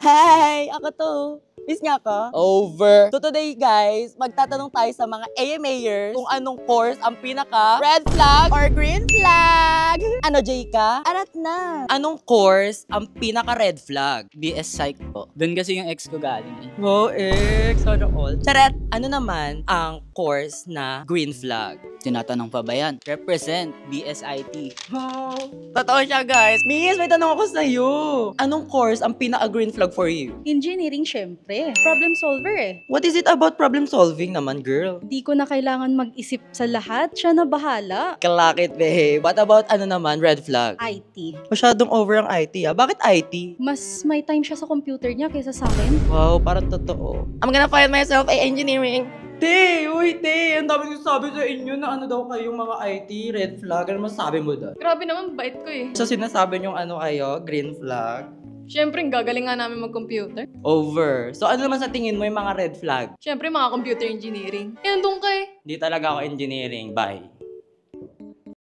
Hi! Ako to. Miss niya ako? Over. So today guys, magtatanong tayo sa mga AMAers kung anong course ang pinaka red flag or green flag. Ano, Jayka? Arat na. Anong course ang pinaka red flag? BS Psych po. Doon kasi yung ex ko galing eh. Wow, sana all. Charet, ano naman ang course na green flag? Tinatanong pa ba yan? Represent BSIT. Wow. Totoo siya guys. Miss, may tanong ako sa'yo. Anong course ang pinaka green flag for you? Engineering, syempre. Problem solver eh. What is it about problem solving naman, girl? Di ko na kailangan mag-isip sa lahat. Siya na bahala. Kalakit, babe. What about ano naman, red flag? IT. Masyadong over ang IT, ah. Bakit IT? Mas may time siya sa computer niya kaysa sa akin. Wow, parang totoo. I'm gonna find myself a engineering. Te, uy, te. Ang dami sabi sa inyo na ano daw kayong mga IT, red flag. Ano masasabi mo doon? Grabe naman, bait ko eh. So, sinasabi niyong ano kayo, green flag? Siyempre, gagaling nga namin mag-computer. Over. So, ano naman sa tingin mo yung mga red flag? Siyempre, mga computer engineering. Yan doon kay. Hindi talaga ako engineering. Bye.